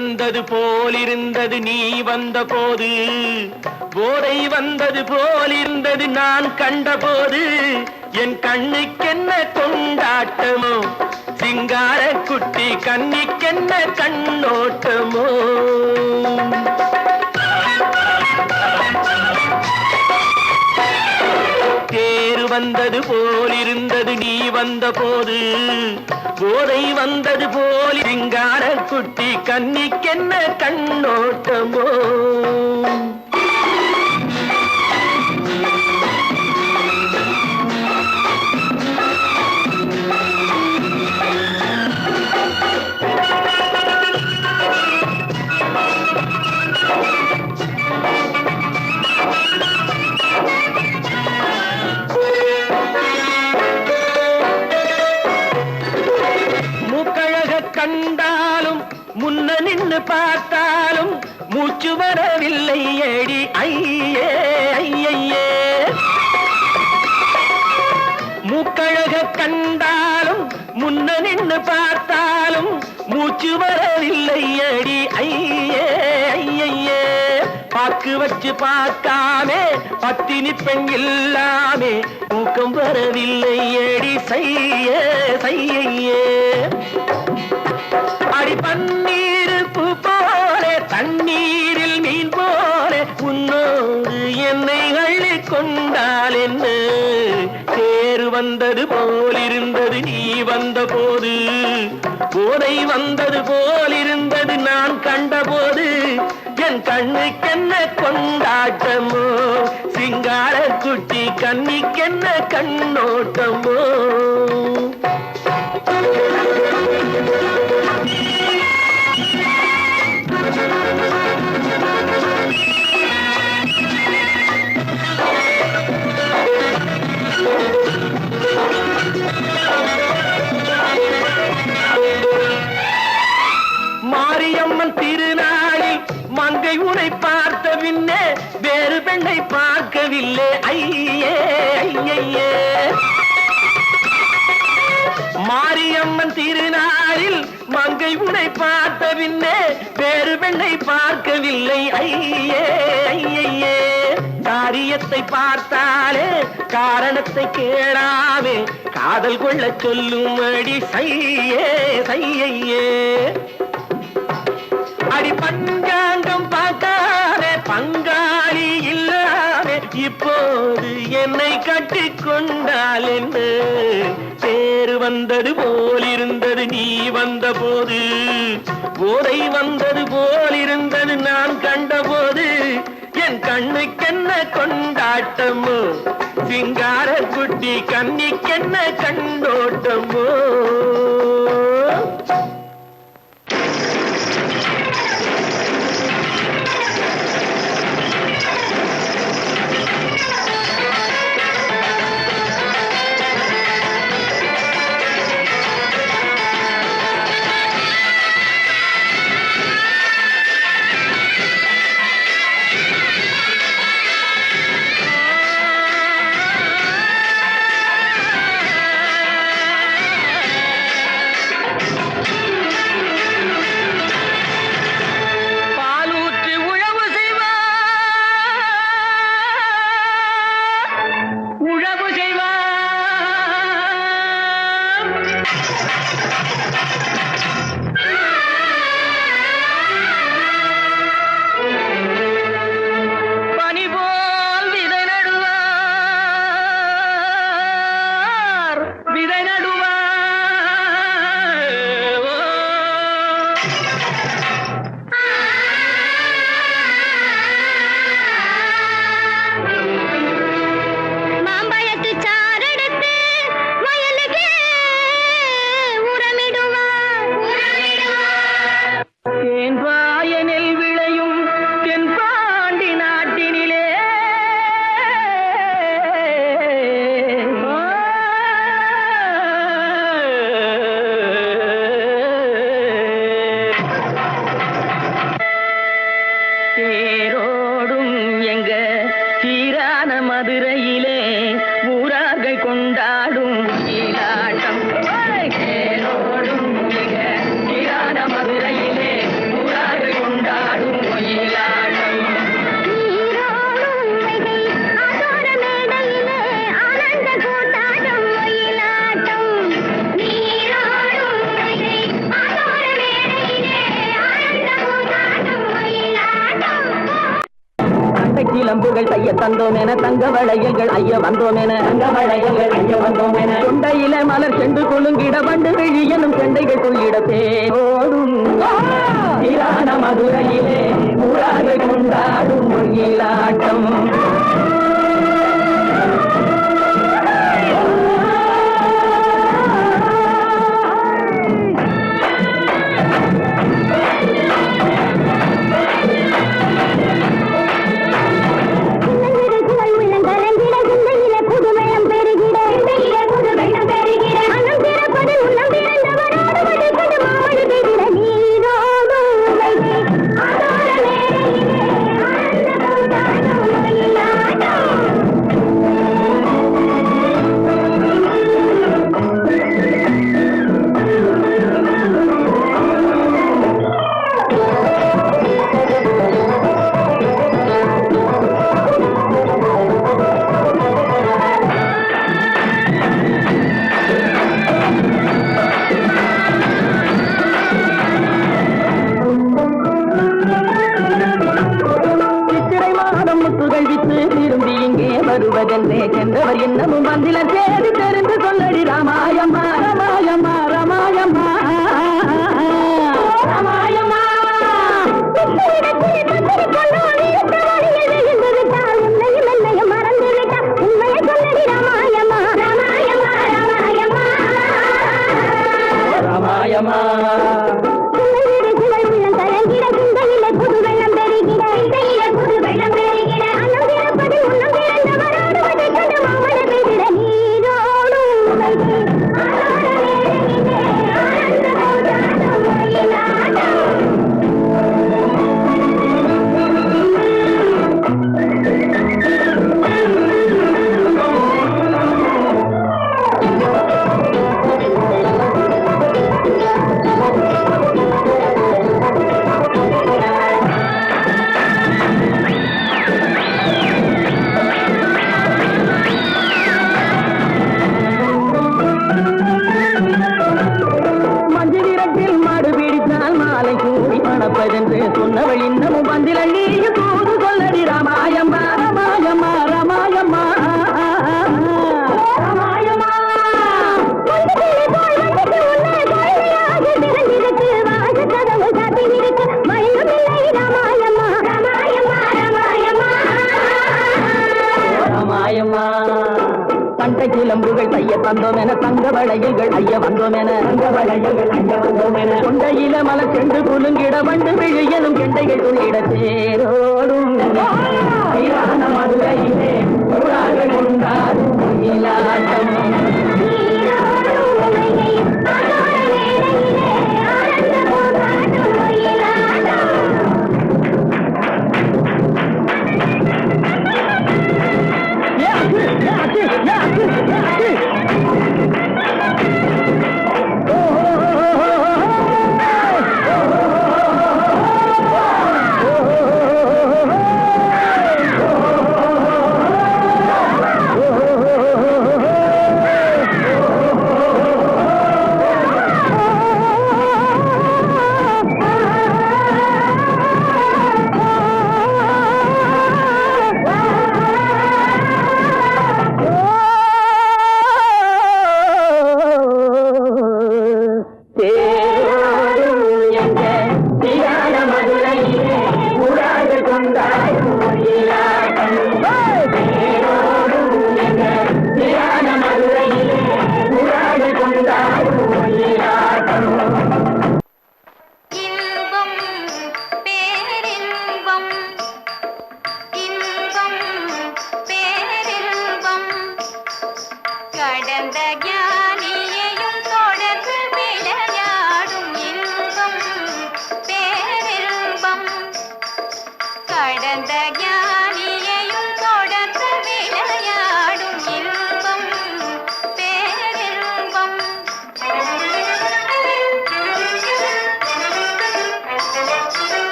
வந்தது போலிருந்தது நீ வந்த போது, போதை வந்தது போலிருந்தது நான் கண்டபோது, என் கண்ணுக்கென்ன கொண்டாட்டமோ, சிங்கார குட்டி கண்ணிக்கென்ன கண்ணோட்டமோ. தேரு வந்தது போலிருந்தது நீ வந்த போது, போதை வந்தது போல் சிங்கார குட்டி கண்ணிக்கென்ன கண்ணோட்டமோ. கண்டாலும் முன்ன நின்று பார்த்தாலும் மூச்சு வரவில்லை ஏடி ஐயே ஐயே. மூக்கழக கண்டாலும் முன்ன நின்று பார்த்தாலும் மூச்சு வரவில்லை ஏடி ஐயே ஐயே. பாக்கு வச்சு பார்க்காமே பத்தினி பெண் இல்லாமே தூக்கம் வரவில்லை ஏடி செய்யே செய்யே. அடி பன்னீர் பூ போல தண்ணீரில் மீன் போல உன்னோடு என்னை அள்ளி கொண்டால் என்ன. தேர் வந்தது போலிருந்தது நீ வந்த போது, போதை வந்தது போலிருந்தது நான் கண்டபோது, என் கண்ணுக்கென்ன கொண்டாட்டமோ, சிங்கார குட்டி கண்ணிக்கென்ன கண்ணோட்டமோ. மாரியம்மன் திருநாளில் மங்கை உனை பார்த்த பின்னே வேறு பெண்ணை பார்க்கவில்லை ஐயே ஐயே. மாரியம்மன் திருநாளில் மங்கை உனை பார்த்த பின்னே வேறு பெண்ணை பார்க்கவில்லை ஐயே ஐயே. காரியத்தை பார்த்தாலே காரணத்தை கேளாமே காதல் கொள்ள சொல்லும் அடி சையே சையே. அடி பஞ்சாங்கம் பார்க்காதே பங்காளி இல்லாமே இப்போது என்னை கட்டி கொண்டால் என்ன. தேர் வந்தது போலிருந்தது நீ வந்த போது, போதை வந்தது போலிருந்தது நான் கண்டபோது, என் கண்ணுக்கென்ன கொண்டாட்டமோ, சிங்கார குட்டி கண்ணிக்கென்ன கண்ணோட்டமோ. தைய தந்தோமென தங்க வளையல்கள் ஐய வந்தோமென தங்க வளையல்கள் ஐய வந்தோமென கொண்டையில மலர் சென்று கொள்ளுங்கிட வண்டு விழி எனும் செண்டைகள் கொள்ளிட தேரோடும் மதுரையிலே ஊராக கொண்டாடும் மொழியிலாட்டம் வருவதென்றே சென்றவர் இன்னமும் வந்தில சேரி தெரிந்து சொல்லடி ராமாயம்மா ராமாயம்மா ராமாயம்மா ராமாயம்மா ராமாயம்மா சொன்னவள் இன்னமும் வந்தில நீயும் தூது சொல்லடி ராமாயம்மா ராமாயம்மா ராமாயம்மா ராமாயம்மா ராமாயம்மா தண்டை கிளம்புகள் தைய தந்தோமென தங்க வளையல்கள் ஐய வந்தோமென தங்க வளையல்கள் ஐய வந்தோமென கொண்டையில மலர் சென்று குலுங்கிட வண்டு விழி எனும் கெண்டைகள் துள்ளிட தேரோடும் மதுரையிலே கொண்டாடும்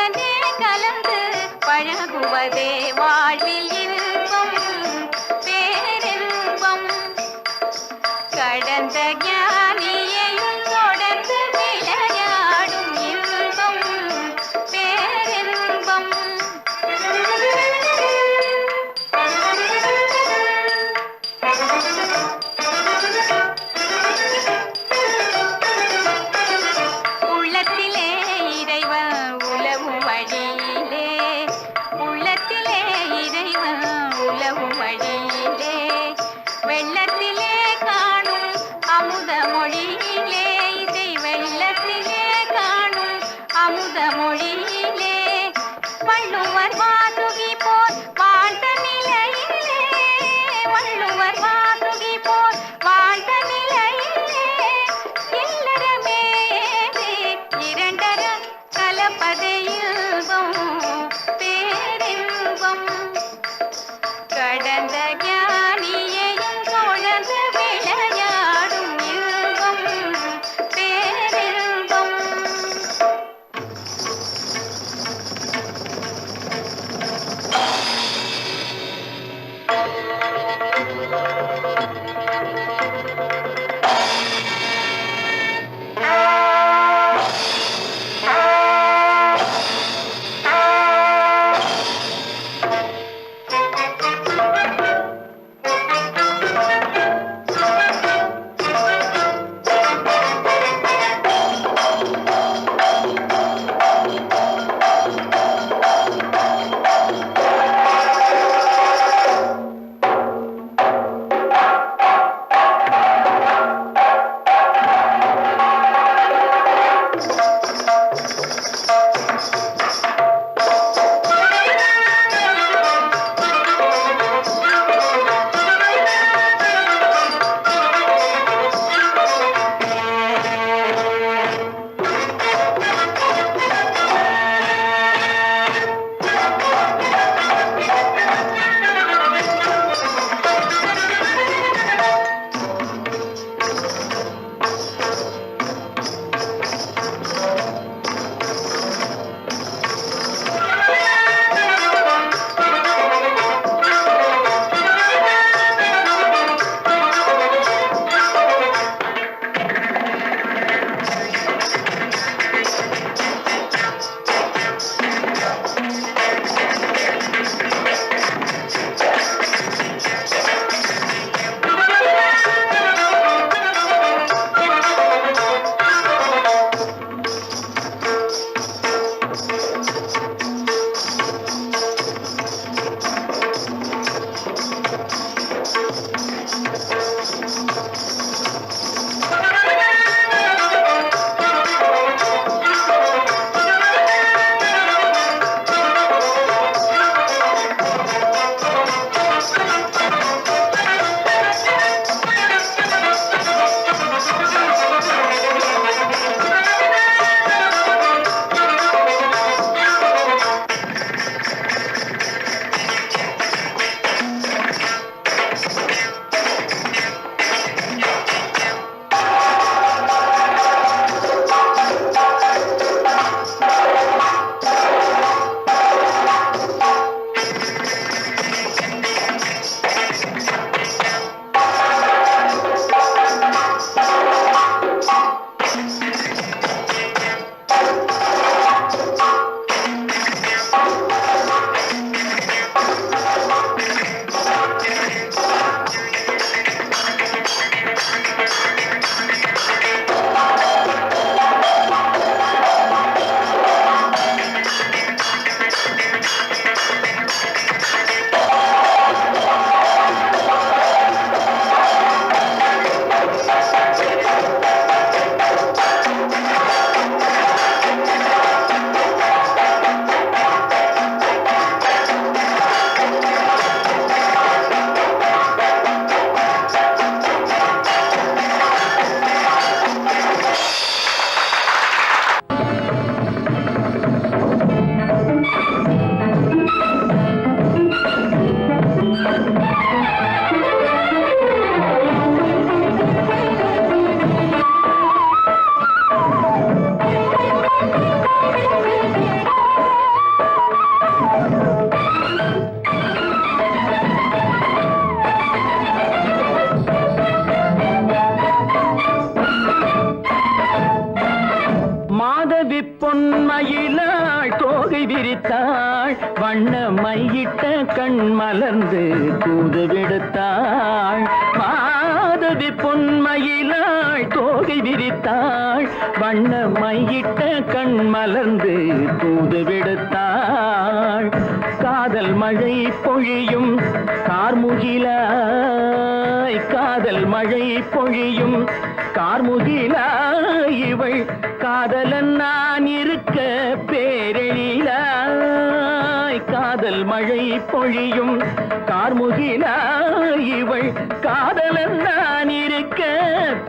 உடனே கலந்து பழகுவதே வாழ்வில் இன்பம் பேரின்பம். கடந்த ஞானியையும் தொடர்ந்து விளையாடும் இன்பம் பேரின்பம். உள்ளத்திலே இறைவன் உலவும் வழியிலே, உள்ளத்திலே இறைவன் உலவும் வழியிலே, வெள்ளத்திலே காணும் அமுத மொழியிலே, இதை வெள்ளத்திலே காணும் அமுத மொழியிலே, வள்ளுவர் வாசுகி போல் வாழ்ந்த நிலையிலே, வள்ளுவர் வாசுகி போல் வாழ்ந்த நிலையிலே, இல்லறமே இரண்டர கலப்பதே இன்பம் பேரின்பம். கடந்த ஞானியையும் தொடர்ந்து விளையாடும் இன்பம் பேரின்பம். விரித்தாள் வண்ண மையிட்ட கண் மலர்ந்து தூது விடுத்தாள் மாதவி பொன்மயிலாள் தோகை விரித்தாள் வண்ண மையிட்ட கண் மலர்ந்து தூது விடுத்தாள் காதல் மழை பொழியும் கார்முகிலாய் காதல் மழை பொழியும் கார்முகிலாய் இவள் காதலன் நான் இருக்க பேரெழிலாய் காதல் மழை பொழியும் கார்முகிலாய் இவள் காதலன் நான் இருக்க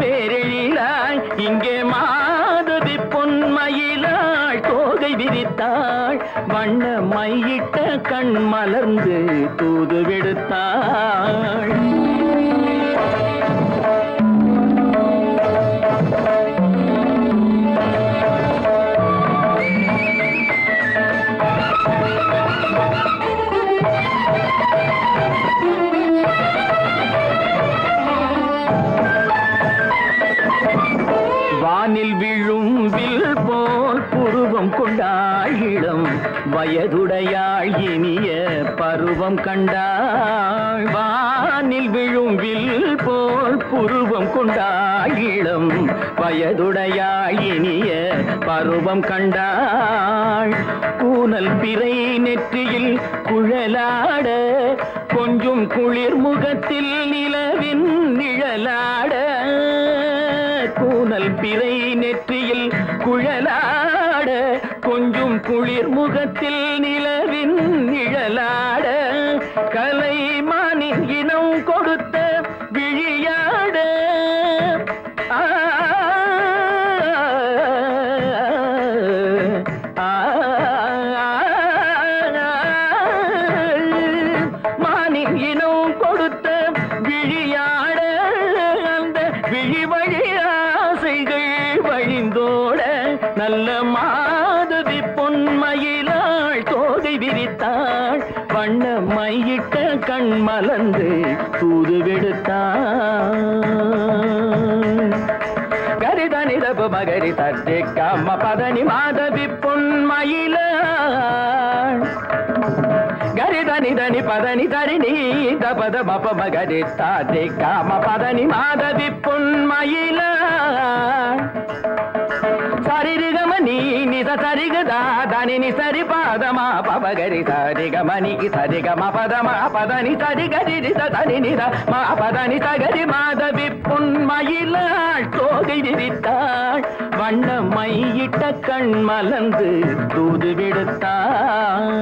பேரெழிலாய் இங்கே மாதவி பொன்மயிலாள் தோகை விரித்தாள் வண்ண மையிட்ட கண் மலர்ந்து தூது விடுத்தாள் வானில் விழும் வில் போல் புருவம் கொண்டாள் இளம் வயதுடையாள் இனிய பருவம் கண்டாள் வானில் விழும் வில் போல் புருவம் கொண்டாள் இளம் வயதுடையாள் இனிய பருவம் கண்டாள் கூனல் பிறை நெற்றியில் குழலாட கொஞ்சம் குளிர் முகத்தில் நிலவின் நிழலாட கூனல் பிறை நெற்றியில் குழலாட கொஞ்சம் குளிர் முகத்தில் நிலவின் நிழலாட கலைமானின் இனம் கொடுத்த விழியாட மானின் இனம் கொடுத்த விழியாட அந்த விழி வழி ஆசைகள் வழிந்தோட நல்ல மாதவி பொன்மயிலாள் தோகை விரித்தாள் வண்ண மையிட்ட கண் மலர்ந்து தூது விடுத்தாள் கரிதனி தப மகரி தட்டி கம்ம பதனி மாதவி பொன்மயிலாள் கரிதனி தனி பதனி தரிணி தபத பப மகரி தாட்டி காம பதனி மாதவி பொன்மயிலாள் சரிகமணி நித சரிகதா தனி நி சரி பாதமா பபகரி சரிகமணி சரிகம பதமா பதனி சரிகரி தனி நித மா பதனி சகரி மாதவி பொன்மயிலாள் தோகை விரித்தாள் வண்ண மையிட்ட கண் மலர்ந்து தூது விடுத்தாள்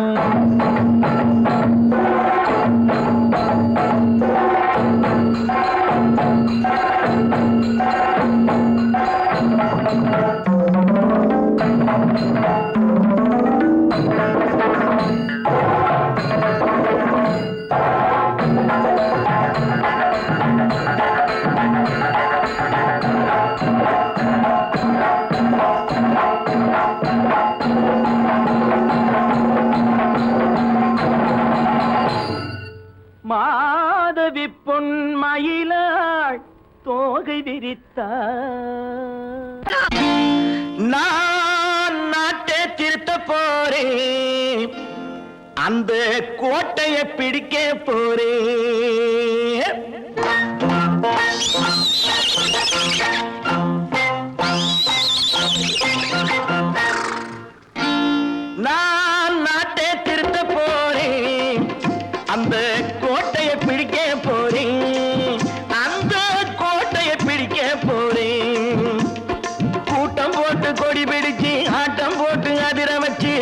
மாதவி பொன்மயிலாள் தோகை விரித்தாள் நான் நாட்டை திருத்த போறேன் அந்த கோட்டையை பிடிக்க போறேன் நான் நாட்டை திருத்த போறேன் அந்த கோட்டையை பிடிக்க போறேன் அந்த கோட்டையை பிடிக்க போறேன் கூட்டம் போட்டு கொடி பிடிச்சு ஆட்டம் போட்டு அதிர வச்சு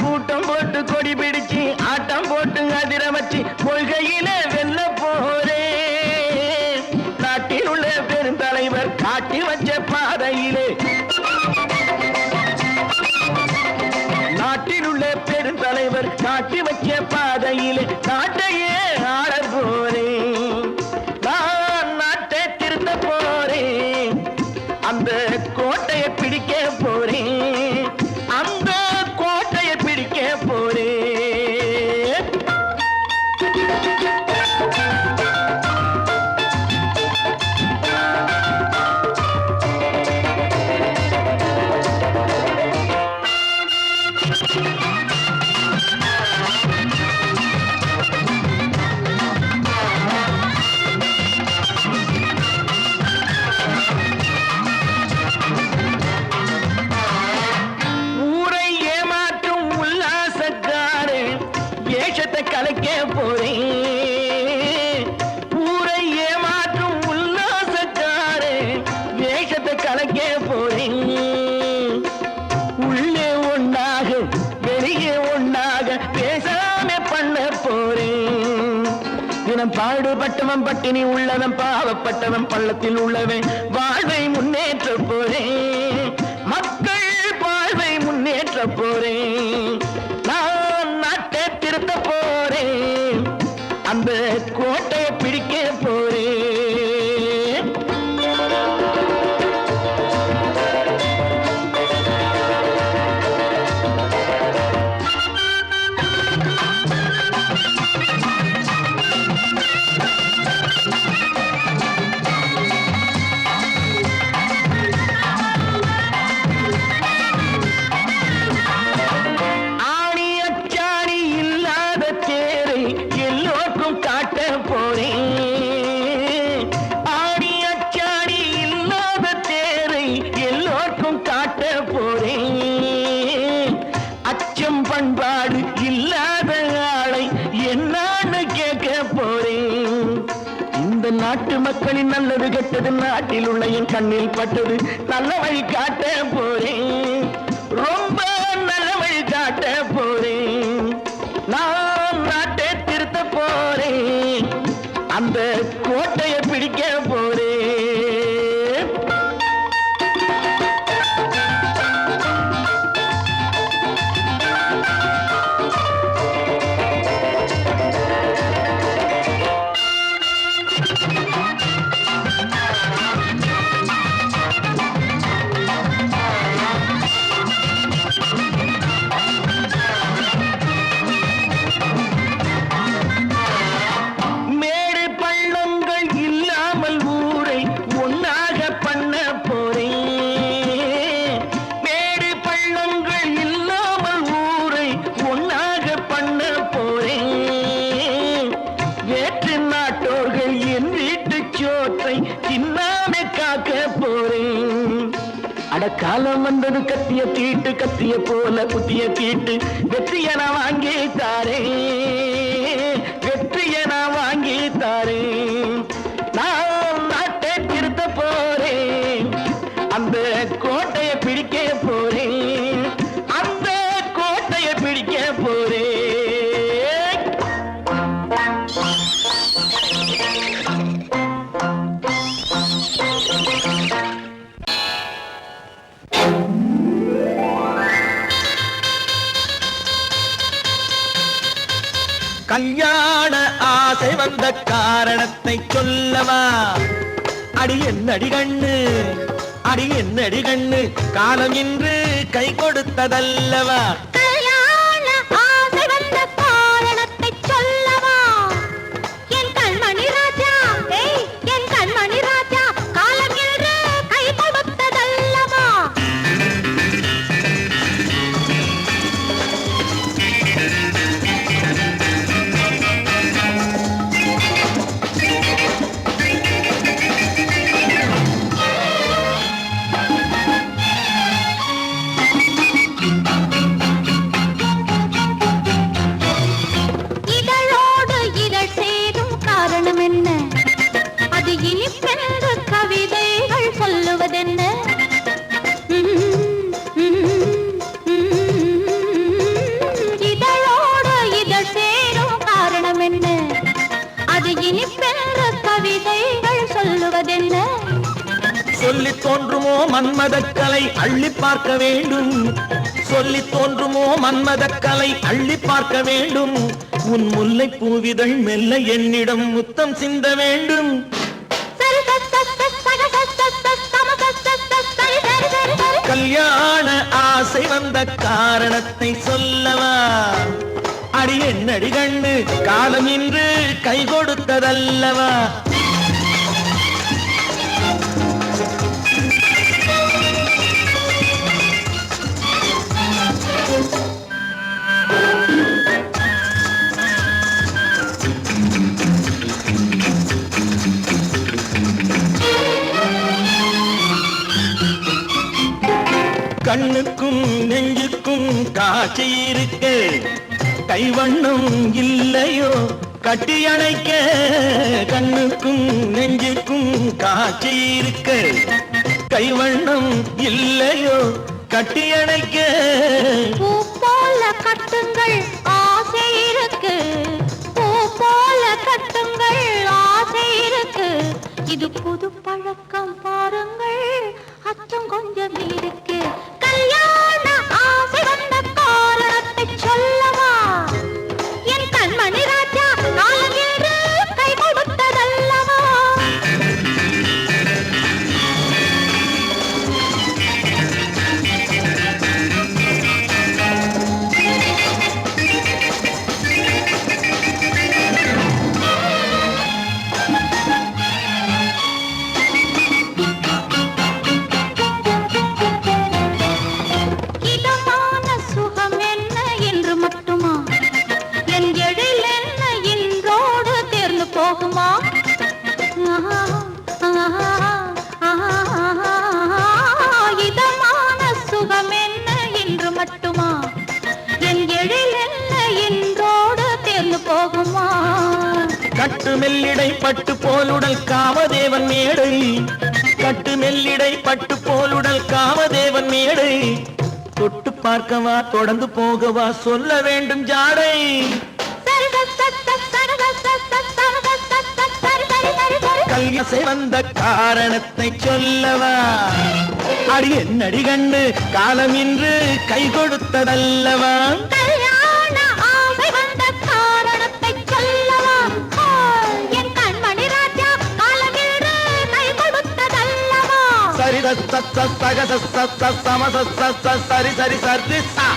கூட்டம் போட்டு கொடி பிடிச்சு ஆட்டம் போட்டு அதிர வச்சு கொள்கையில வெல்ல போறேன் நாட்டில் உள்ள பெருந்தலைவர் காட்டி வச்ச பாதையிலே நாட்டில் உள்ள பெருந்தலைவர் காட்டி வச்ச பாதையிலே நாட்டையே ஆள போறேன் நான் நாட்டை திருத்த போறேன் அந்த கோட்டையை பிடிக்க போறேன் அந்த கோட்டையை பிடிக்க போறேன் போறேன். ஊரை ஏமாற்றும் உல்லாசக்காரே வேஷத்தை கலக்க போறேன். உள்ளே ஒண்ணாக வெளியே ஒண்ணாக பேசாம பண்ண போறேன். தினம் பாடுபட்டவன் பட்டினி உள்ளவன் பாவப்பட்டவன் பள்ளத்தில் உள்ளவன் வாழ்வை முன்னேற்ற போறேன். மக்கள் வாழ்வை முன்னேற்ற போறேன். நான் நாட்டை திருத்த போறேன். அந்த கோட்டையை பிடிக்க போறேன். ஆணி அச்சாணி இல்லாத தேரை எல்லோருக்கும் காட்ட போறேன். ஆணி அச்சாணி இல்லாத தேரை எல்லோருக்கும் காட்ட போறேன். அச்சம் பண்பாடு இல்லாத ஆளை என்னான்னு கேட்க போறேன். இந்த நாட்டு மக்களின் நல்லது கெட்டது நாட்டில் உள்ள என் கண்ணில் பட்டது நல்ல வழி காட்ட போறேன். ரொம்ப நல்ல வழி காட்ட போறேன். நான் நாட்டை திருத்த போறேன். அந்த கோட்டையை பிடிக்க போறேன். மேடு பள்ளங்கள் இல்லாமல் ஊரை ஒன்னாக பண்ண போறேன். மேடு பள்ளங்கள் இல்லாமல் ஊரை ஒன்னாக பண்ண போறேன். வேற்று நாட்டோர்கள் என் வீட்டு சோற்றை தின்னாம காக்க போறேன். அட காலம் வந்தது கத்திய தீட்டு கத்திய போல குத்திய தீட்டு வெற்றிய நான் வாங்கி தாரேன். வெற்றிய நான் வாங்கி தாரேன். நான் நாட்டை திருத்த போறேன். அந்த கோட்டையை பிடிக்க போறேன். அந்த கோட்டையை பிடிக்க போறேன். கல்யாண ஆசை வந்த காரணத்தை சொல்லவா? அடி என்னடி கண்ணு, அடி என்னடி கண்ணு, காலம் இன்று கை கொடுத்ததல்லவா? கல்யாண ஆசை வந்த காரணத்தை சொல்லவா? என் கண்மணி ராஜா, என் கண்மணி ராஜா, காலம் என்று கை கொடுத்ததல்லவா? இதழோடு இதழ் சேரும் காரணம் என்ன? அது இனிப்பென்று கவிதைகள் சொல்லுவதென்ன? இதழோடு இதழ் சேரும் காரணம் என்ன? அது இனிப்பென்று கவிதைகள் சொல்லுவதென்ன? சொல்லி தோன்றுமோ மன்மதக்கலை அள்ளி பார்க்க வேண்டும். சொல்லி தோன்றுமோ மன்மதக்கலை அள்ளி பார்க்க வேண்டும். உன் முல்லை பூவிதழ் மெல்ல என்னிடம் முத்தம் சிந்த வேண்டும். கல்யாண ஆசை வந்த காரணத்தை சொல்லவா? அடி என்னடி கண்ணு, காலம் இன்று கை கொடுத்ததல்லவா? கண்ணுக்கும் நெஞ்சுக்கும் காட்சி இருக்கு, கைவண்ணம் இல்லையோ கட்டி அணைக்க கண்ணுக்கும் நெஞ்சுக்கும் காட்சி இருக்க கைவண்ணம் இல்லையோ கட்டி அணைக்க பூ போல கட்டுங்கள் ஆசை இருக்கு பூ போல கட்டுங்கள் ஆசை இருக்கு இது புது பழக்கம் பாருங்கள் அச்சம் கொஞ்சம் இருக்கு கல்யாண ஆசை வந்த காரணத்தை சொல்லவா என் கண்மணி ராஜா காலம் என்று கை கொடுத்ததல்லவா இதமான சுகம் என்ன என்று மட்டுமா என் எழில் என்ன இன்றோடு தேர்ந்து போகுமா இதமான சுகம் என்ன என்று மட்டுமா என் எழில் என்ன இன்றோடு தேர்ந்து போகுமா கட்டு மெல்லிடை பட்டு போலுடல் காமதேவன் மேடை கட்டு மெல்லிடை பட்டு போலுடல் காமதேவன் மேடை தொட்டு பார்க்கவா தொடர்ந்து போகவா சொல்ல வேண்டும் ஜாடை கல்யாசை வந்த காரணத்தை சொல்லவா அடி என்னடி கண்டு காலம் இன்று கை கொடுத்ததல்லவா கல்யாண ஆசை வந்த காரணத்தை சொல்லவா என் கண்மணி ராஜா காலமின்று கை கொடுத்ததல்லவா சரி சக சம சரி சரி சரி சா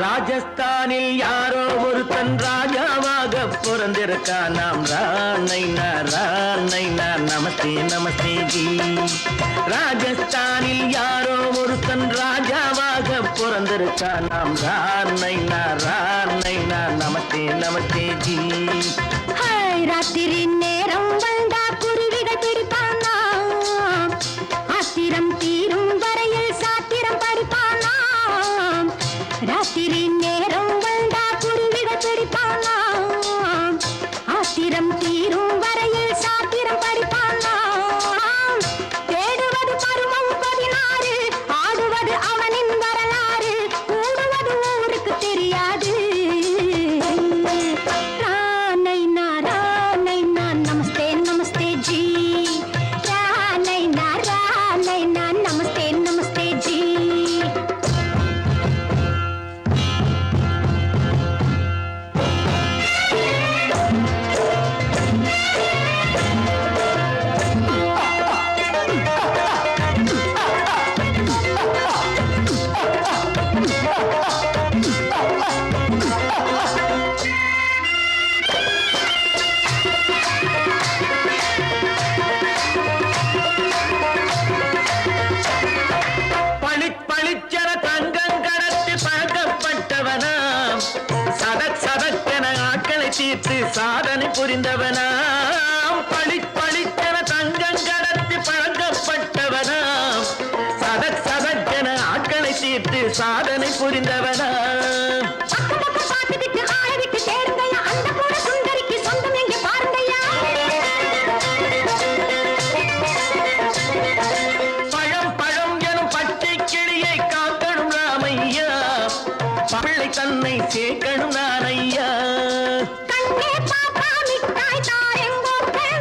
ராஜஸ்தானில் யாரோ ஒருத்தன் ராஜாவாக பிறந்திருக்கா நாம் ராணைனா நமஸ்தே நமஸ்தே ஜி ராஜஸ்தானில் யாரோ ஒருத்தன் ராஜாவாக பிறந்திருக்கா நாம் ராணைனா நமஸ்தே நமஸ்தே ஜி ராத்திரி நேரம் வந்தா குருவிகள் பிடிப்பானா ஆத்திரம் தீரும் வரையில் சாத்திரம் படிப்பானா ராத்திரி நேரம் வந்தா குருவிகள் பிடிப்பானா ஆத்திரம் தீரும் வரையில் சாத்திரம் படிப்பானா தேடுவது பருவம் 16 ஆடுவது அவனின் வரலாறு கூடுவது ஊருக்கு தெரியாது ராணைனா நமஸ்தே நமஸ்தே ஜி ராணைனா நமஸ்தே நமஸ்தே ஜி பளிச்சென தங்கம் கடத்தி பழக்கப்பட்டவனாம் சதக்கென ஆட்களை தீர்த்து சாதனை புரிந்தவனாம் பளிச்சென தங்கம் கடத்தி பழக்கப்பட்டவனாம் சதக்கென ஆட்களை தீர்த்து சாதனை புரிந்தவனாம் தன்னை சேர்க்கணும் நான் ஐயா கண்ணே பாப்பா மிட்டாய் தாரெங்கோ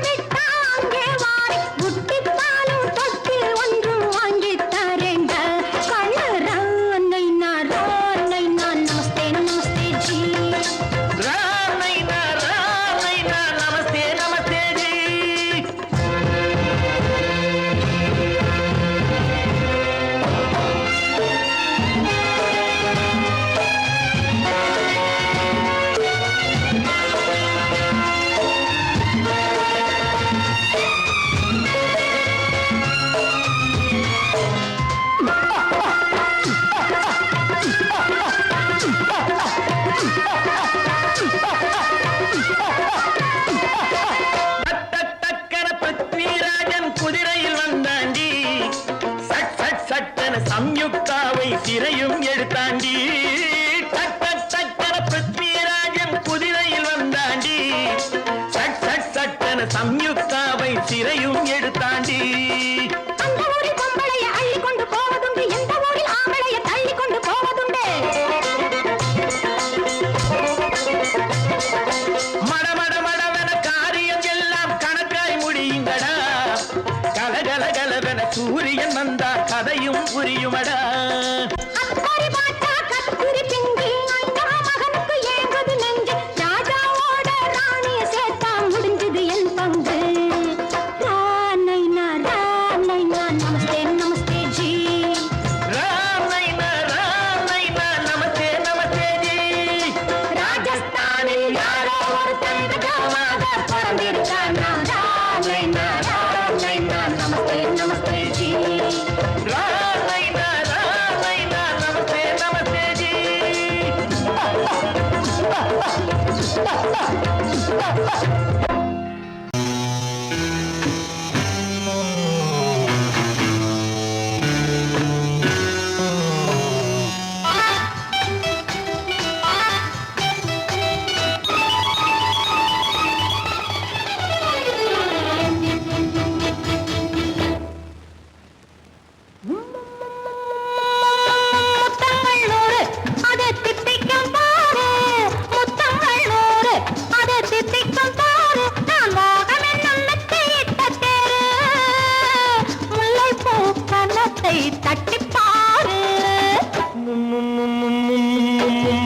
விட்டாங்கே வாரி புட்டி பாலும் தொட்டி ஒன்று வாங்கி தரேங்க கண்ணு ராணைனா நமஸ்தே நமஸ்தே ஜி ராணைனா நமஸ்தே நமஸ்தே ஜி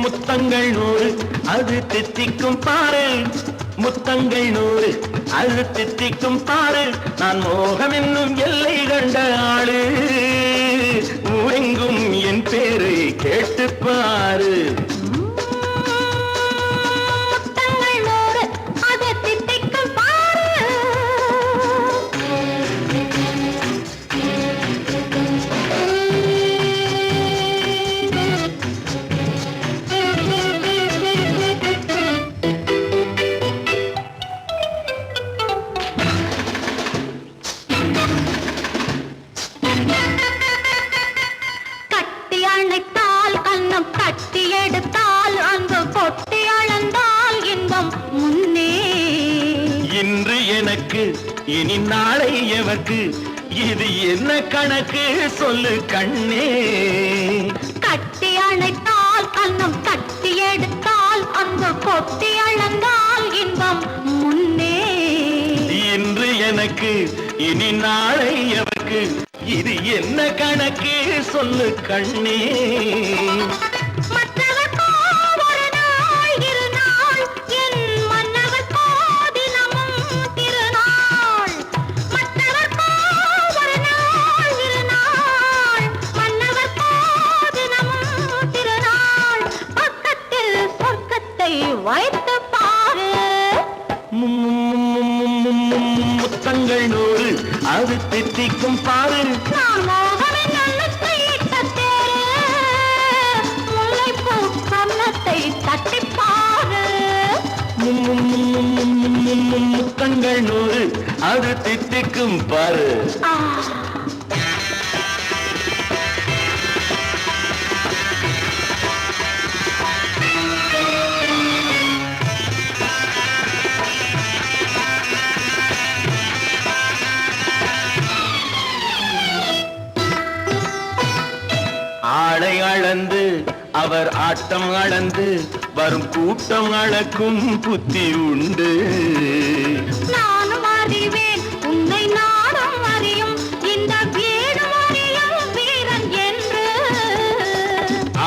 முத்தங்கள் 100 அது தித்திக்கும் பாரு முத்தங்கள் 100 அது தித்திக்கும் பாரு நான் மோகம் என்னும் எல்லை கண்ட ஆளு ஊரெங்கும் என் பேரை கேட்டு பாரு இன்று எனக்கு இனி நாளை எவர்க்கு இது என்ன கணக்கு சொல்லு கண்ணே கட்டி அணைத்தால் கண்ணம் கட்டி எடுத்தால் அங்கு கொட்டி அளந்தால் இன்பம் முன்னே இன்று எனக்கு இனி நாளை எவர்க்கு இது என்ன கணக்கு சொல்லு கண்ணே வைத்து பாரு முத்தங்கள் 100 அது தித்திக்கும் பாரு நான் மோகனின் எண்ணத்தை இட்ட தேரு முல்லைப்பூ கன்னத்தை தட்டி பாரு முத்தங்கள் 100 அது தித்திக்கும் பாரு ஆளை அளந்து அவர் ஆட்டம் அளந்து வரும் கூட்டம் அளக்கும் புத்தி உண்டு நானும் அறிவேன் உன்னை நானும் அறியும் இந்த வீடு அறியும் வீரன் என்று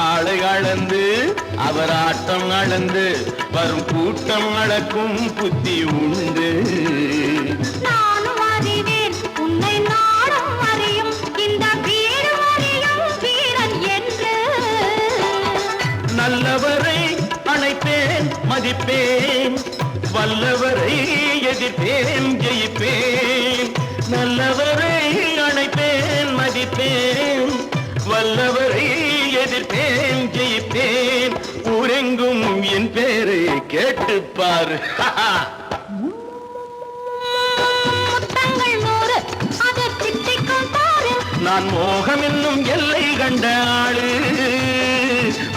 ஆளை அளந்து அவர் ஆட்டம் அளந்து வரும் கூட்டம் அளக்கும் புத்தி உண்டு நானும் அறிவேன் உன்னை நானும் அறியும் இந்த வீடு அறியும் வீரன் என்று நல்லவரை அணைப்பேன் மதிப்பேன் வல்லவரை எதிர்ப்பேன் ஜெயிப்பேன் நல்லவரை அணைப்பேன் மதிப்பேன் வல்லவரை எதிர்ப்பேன் ஜெயிப்பேன் ஊரெங்கும் என் பேரை கேட்டுப்பார் முத்தங்கள் 100 அதை தித்திக்கும் பாரு நான் மோகம் என்னும் எல்லை கண்ட ஆளு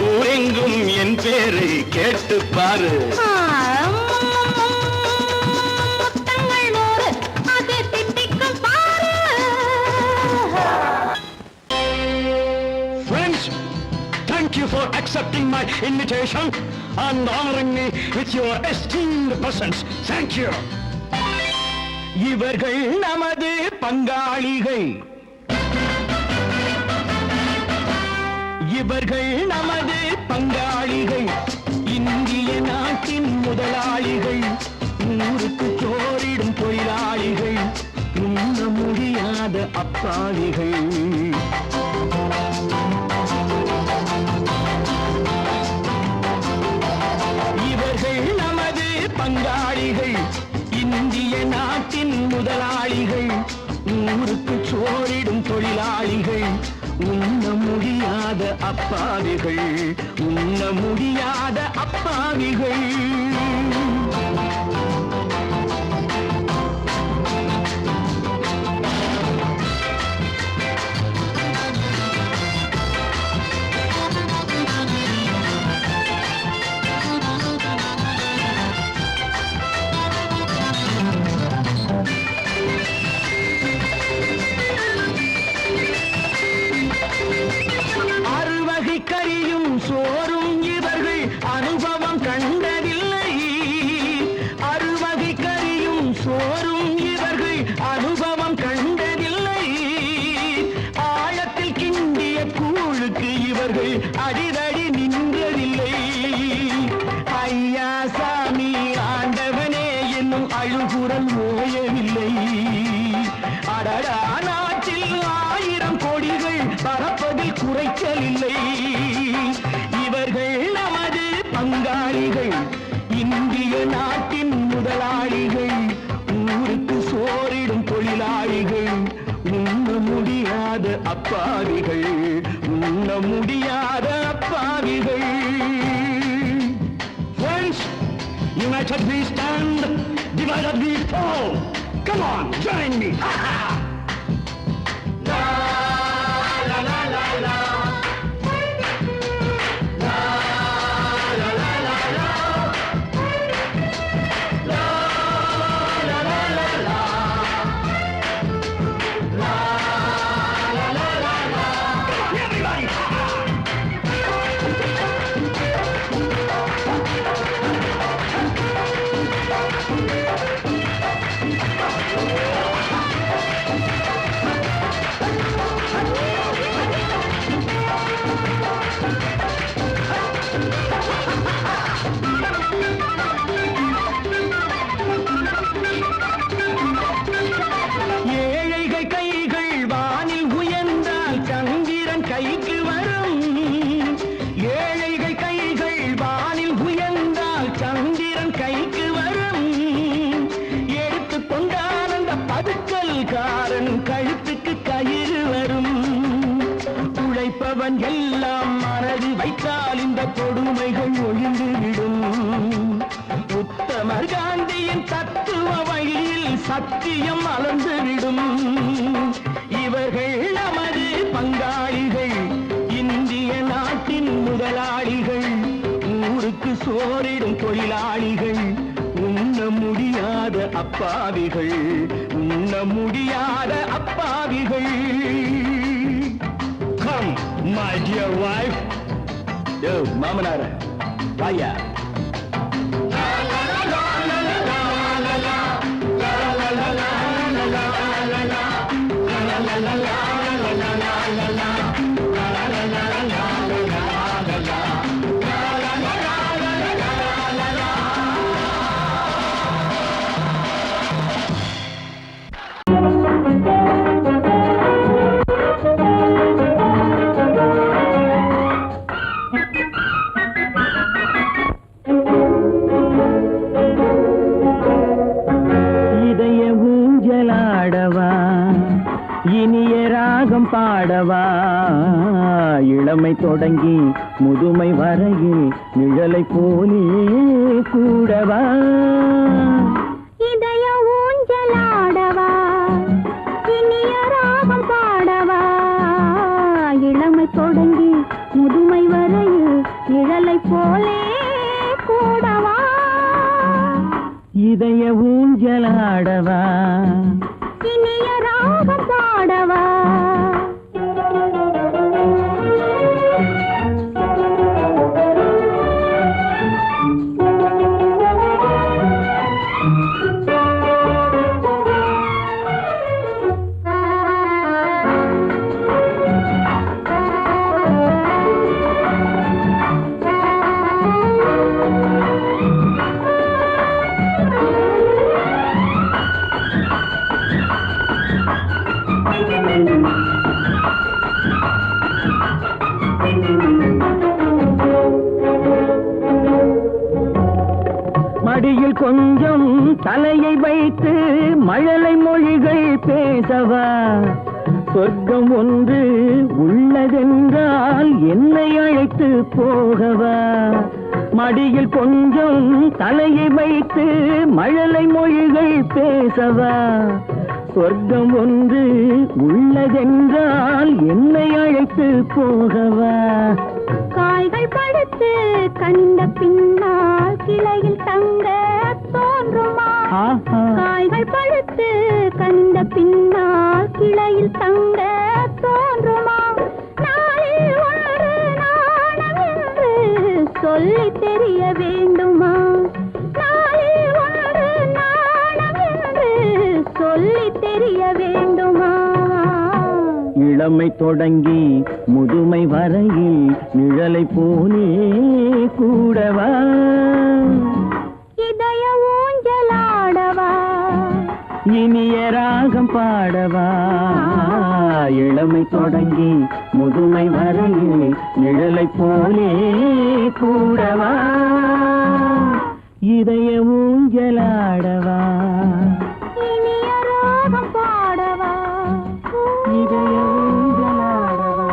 ஊரெங்கும் என் பேரை கேட்டுப்பாரு முத்தங்கள் 100 அதை தித்திக்கும் பாரு Friends, thank you for accepting my invitation and honoring me with your esteemed presence. Thank you. இவர்கள் நமது பங்காளிகள் இவர்கள் நமது பங்காளிகள் இந்திய நாட்டின் முதலாளிகள் ஊருக்கு சோறிடும் தொழிலாளிகள் உண்ண முடியாத அப்பாவிகள் இவர்கள் நமது பங்காளிகள் இந்திய நாட்டின் முதலாளிகள் ஊருக்கு சோறிடும் தொழிலாளிகள் உண்ண முடியாத அப்பாவிகள், உண்ண முடியாத அப்பாவிகள். கறியும் சோறும் இவர்கள் அனுபவம் கண்டதில்லை. அறுவகை கறியும் சோறும் இவர்கள் அனுபவம் கண்டதில்லை. ஆழத்தில் கிண்டிய கூழுக்கு இவர்கள் அடிதடி நின்றதில்லை. ஐயா சாமி ஆண்டவனே என்னும் அழுகுரல் ஓயவில்லை. அடடா நாட்டில் 1000 கோடிகள் பறப்பதில் குறைச்சல் இல்லை. இவர்கள் நமது பங்காளிகள், இந்திய நாட்டின் முதலாளிகள், ஊருக்கு சோறிடும் தொழிலாளிகள், உண்ண முடியாத அப்பாவிகள், உண்ண முடியாத அப்பாவிகள். Friends, united we stand, divided we fall. Come on, join me. கழுத்துக்கு கயிறு வரும். உழைப்பவன் எல்லாம் மனது வைத்தால் இந்த கொடுமைகள் ஒழிந்துவிடும். உத்தமர் காந்தியின் தத்துவ வழியில் சத்தியம் மலர்ந்துவிடும். இவர்கள் நமது பங்காளிகள், இந்திய நாட்டின் முதலாளிகள், ஊருக்கு சோறிடும் தொழிலாளிகள், உண்ண முடியாத அப்பாவிகள், உண்ண முடியாத அப்பாவிகள். Come, my dear wife. Yo, மாமனார வாயா. இனிய ராகம் பாடவா, இளமை தொடங்கி முதுமை வரையில் நிழலை போலே கூடவா. இதய ஊஞ்சலாடவா, இனிய ராகம் பாடவா, இளமை தொடங்கி முதுமை வரையில் நிழலை போலே கூடவா. இதய ஊஞ்சலாடவா, இனிய ராகம் பாடவா. மடியில் கொஞ்சம் தலையை வைத்து மழலை மொழிகள் பேசவா, சொர்க்கம் ஒன்று உள்ளதென்றால் என்னை அழைத்து போகவா? மடியில் கொஞ்சம் தலையை வைத்து மழலை மொழிகள் பேசவா? சொர்க்கம் ஒன்று உள்ளதென்றால் என்னை அழைத்து போகவா? காய்கள் படுத்து கண்ட பின்னால் கிளையில் தங்க தோன்றுமா? காய்கள் படுத்து கண்ட பின்னால் கிளையில் தங்க தோன்றுமா? நாளில் ஒரு நாணம் என்று சொல்லி தெரிய வேண்டுமா? நாளில் ஒரு நாணம் என்று சொல்லி தெரிய வேண்டுமா? இளமை தொடங்கி முதுமை வரையில் நிழலை போனே கூடவா? இதய ஊஞ்சலாடவா? இனிய ராகம் பாடவா? இளமை தொடங்கி முதுமை வரையில் நிழலை போலே கூடவா? இதய ஊஞ்சலாடவா? இனிய ராகம் பாடவா? இதய ஊஞ்சலாடவா?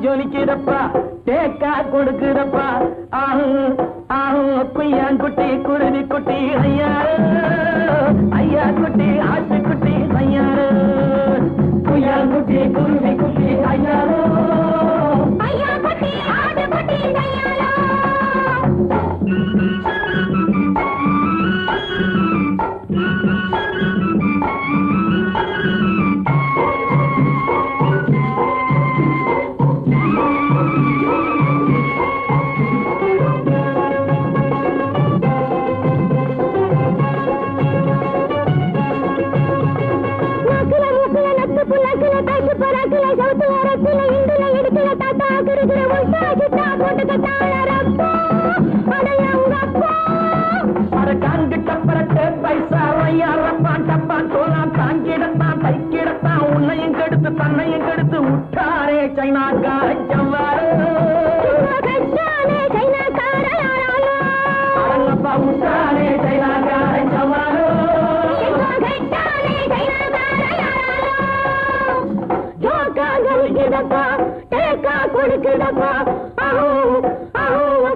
ஜொலிக்கிறப்பா தேக்கா கொடுக்கிறப்பா குய்யாங்குட்டி குருவி குட்டி ஐயா ஐயா குட்டி ஆட்டுக்குட்டி ஐயா குய்யாங்குட்டி குருவி குட்டி ஐயா ஐயா குட்டி ஆட்டுக்குட்டி ஐயா தன்னையும் கெடுத்து விட்டாரே சைனாக்கார ஜவ்வாறு அடங்கப்பா விட்டாரே சைனாக்கார ஜவ்வாறு ஜோக்கா ஜொலிக்குதப்பா தேக்கா கொடுக்குதப்பா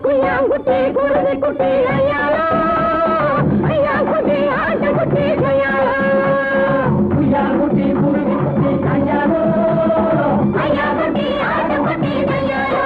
குய்யாங்குட்டி குருவி குட்டி ஐயாலா ஐயா குட்டி ஆட்டு குட்டி ஐயாலா குய்யாங்குட்டி குருவி குட்டி ஐயாலோ ஐயா குட்டி ஆட்டு குட்டி ஐயாலோ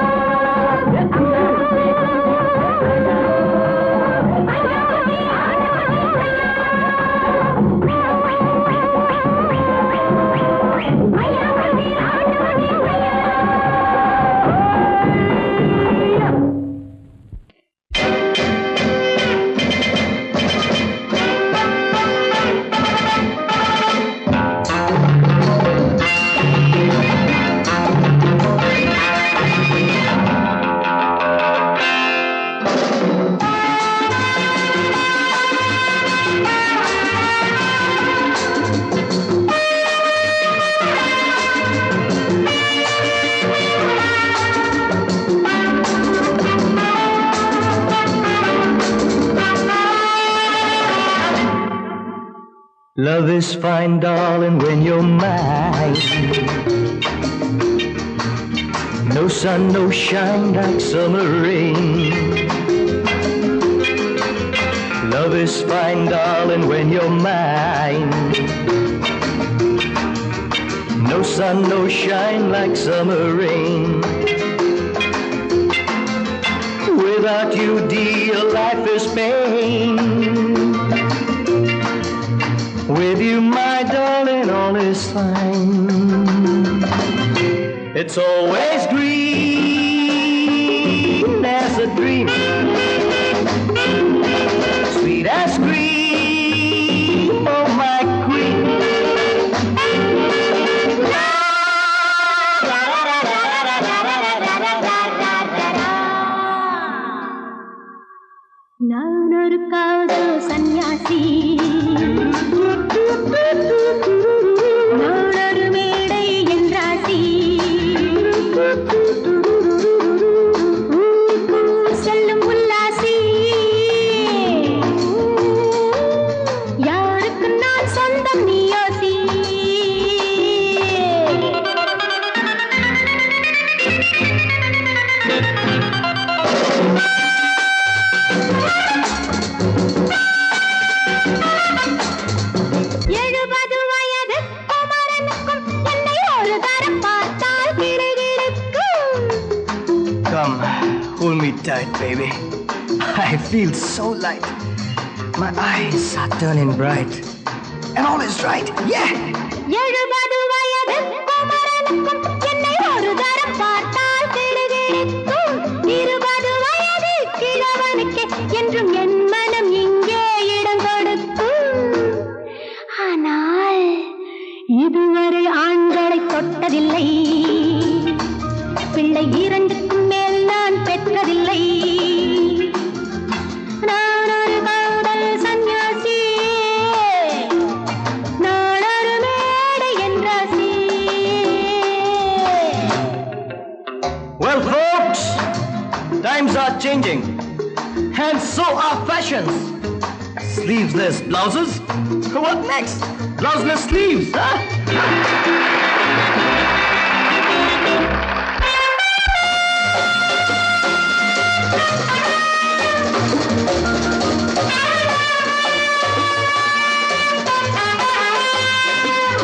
Love is fine, darling, when you're mine. No sun, no shine like summer rain. Love is fine, darling, when you're mine. No sun, no shine like summer rain. Without you, dear, life is pain. With you, my darling, all is fine. It's always green as a dream, sweet as cream, oh my queen. நான் ஒரு காதல் சன்னியாசி, நான் ஒரு மேடை என்றாசி, செல்லும் உல்லாசி, யாருக்கு நான் சொந்தம் நீ யோசி. Come, hold me tight, baby. I feel so light. My eyes are turning bright. And all is right, yeah! 70 வயது குமரனுக்கும் என்னை ஒரு தரம் பார்த்தால் கிடுகிடுக்கும். 20 வயது கிழவனுக்கு என்றும் என் மனம் இங்கே இடம் கொடுக்கும். ஆனால் இதுவரை ஆண்களை தொட்டதில்லை, பிள்ளை 2க்கும் மேல் நான் பெற்றதில்லை. நான் ஒரு காதல் சன்னியாசி, நான் ஒரு மேடை என்றாசி. Well, folks, times are changing. And so are fashions. Sleeveless blouses? What next? Blouseless sleeves, huh?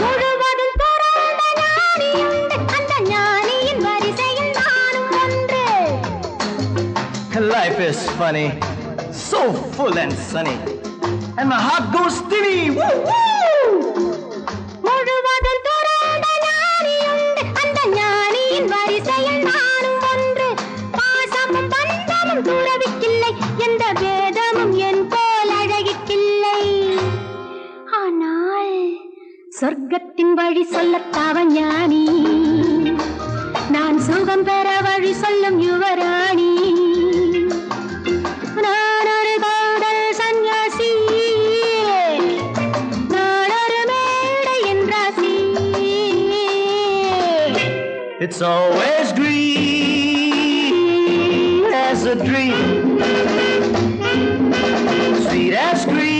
முழுவதும் துறந்த ஞானியுண்டு, அந்த ஞானியின் வரிசையில் நானும் ஒன்று. Life is funny, so full and sunny. And my heart goes steady. Woo, woo! முழுவதும் துறந்த ஞானியுண்டு, அந்த ஞானியின் வரிசையில் நானும் ஒன்று. பாசமும் பந்தமும் துறவிக்கில்லை, எந்த பேதமும் என் போல் அழகிக்கில்லை. ஆனால் சொர்க்கத்தின் வழி சொல்லத்தாவ ஞானி, நான் சுகம் பெற வழி சொல்லும் யுவராணி. நான் ஒரு காதல் சன்னியாசி, நான் ஒரு மேடை என்றாசி. It's always green as a dream, sweet as green.